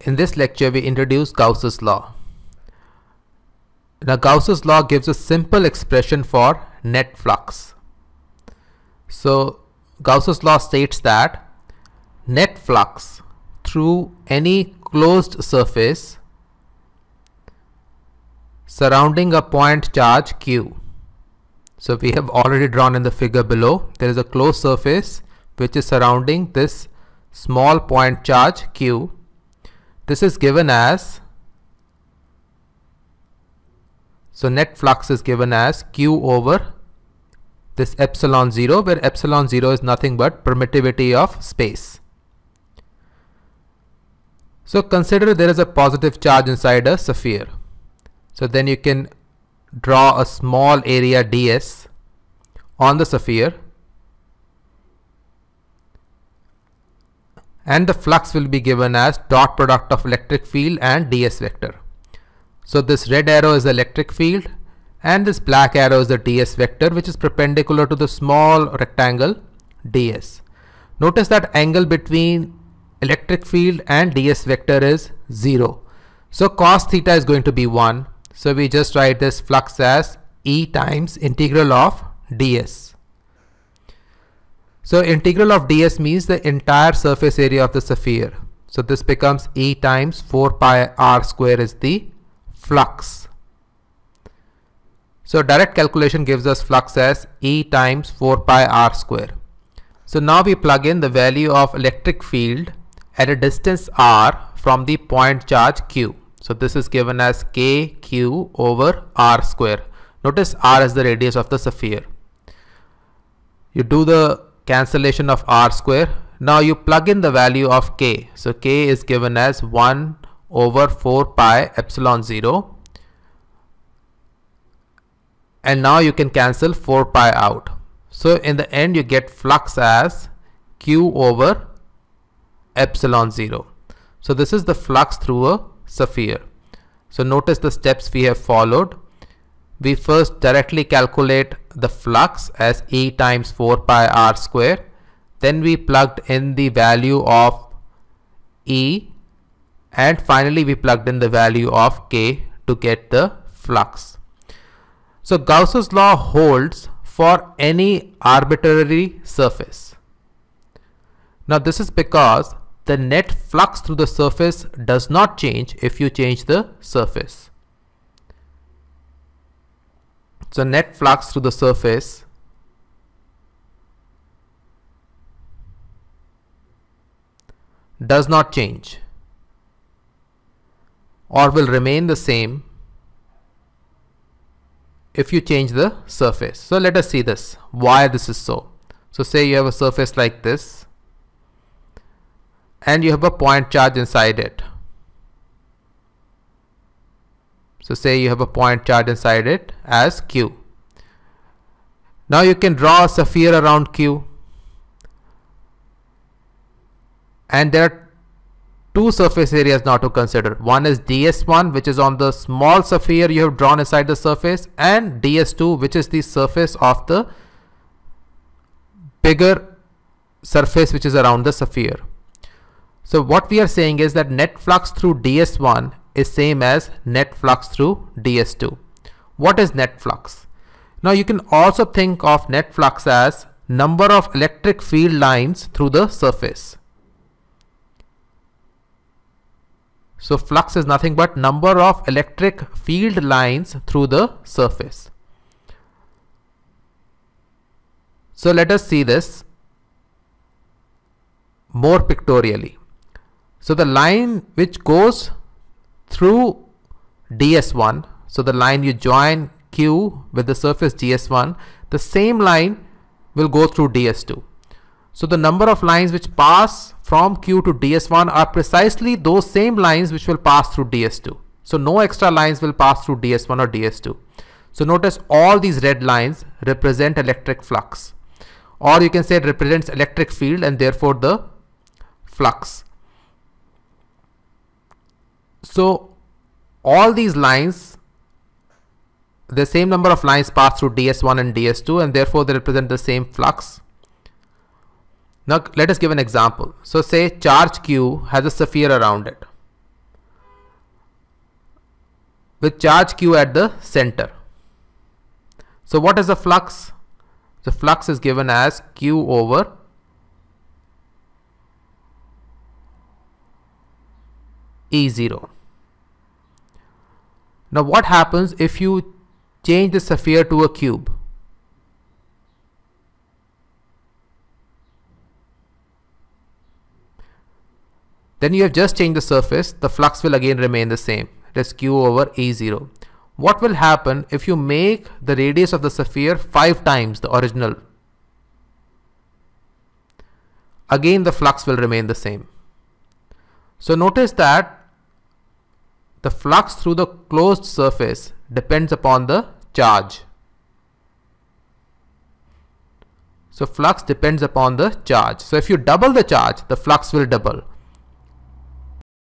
In this lecture, we introduce Gauss's law. Now, Gauss's law gives a simple expression for net flux. So, Gauss's law states that net flux through any closed surface surrounding a point charge Q. So, we have already drawn in the figure below, there is a closed surface which is surrounding this small point charge Q. This is given as, so net flux is given as Q over this epsilon 0, where epsilon 0 is nothing but permittivity of space. So consider there is a positive charge inside a sphere. So then you can draw a small area ds on the sphere, and the flux will be given as dot product of electric field and ds vector. So this red arrow is the electric field and this black arrow is the ds vector, which is perpendicular to the small rectangle ds. Notice that angle between electric field and ds vector is 0. So cos theta is going to be 1. So we just write this flux as E times integral of ds. So integral of ds means the entire surface area of the sphere. So this becomes E times 4 pi r square is the flux. So direct calculation gives us flux as E times 4 pi r square. So now we plug in the value of electric field at a distance r from the point charge Q. So this is given as kq over r square. Notice r is the radius of the sphere. You do the cancellation of r square. Now you plug in the value of k. So k is given as 1 over 4 pi epsilon 0. And now you can cancel 4 pi out. So in the end you get flux as q over epsilon 0. So this is the flux through a sphere. So notice the steps we have followed. We first directly calculate the flux as E times 4 pi r square. Then we plugged in the value of E, and finally we plugged in the value of k to get the flux. So Gauss's law holds for any arbitrary surface. Now this is because the net flux through the surface does not change if you change the surface. So net flux through the surface does not change or will remain the same if you change the surface. So let us see this, why this is so. So say you have a surface like this and you have a point charge inside it. So say you have a point charge inside it as Q. Now you can draw a sphere around Q. And there are two surface areas now to consider. One is ds1, which is on the small sphere you have drawn inside the surface, and ds2, which is the surface of the bigger surface which is around the sphere. So what we are saying is that net flux through ds1 is same as net flux through ds2. What is net flux? Now you can also think of net flux as number of electric field lines through the surface. So flux is nothing but number of electric field lines through the surface. So let us see this more pictorially. So the line which goes through ds1, so the line you join Q with the surface ds1, the same line will go through ds2. So the number of lines which pass from Q to ds1 are precisely those same lines which will pass through ds2. So no extra lines will pass through ds1 or ds2. So notice all these red lines represent electric flux, or you can say it represents electric field and therefore the flux. So all these lines, the same number of lines pass through ds1 and ds2, and therefore they represent the same flux. Now let us give an example. So say charge Q has a sphere around it. with charge q at the center. So what is the flux? The flux is given as q over E0. Now what happens if you change the sphere to a cube? Then you have just changed the surface, the flux will again remain the same. It is q over E0. What will happen if you make the radius of the sphere 5 times the original? Again the flux will remain the same. So notice that the flux through the closed surface depends upon the charge. So flux depends upon the charge. So if you double the charge, the flux will double.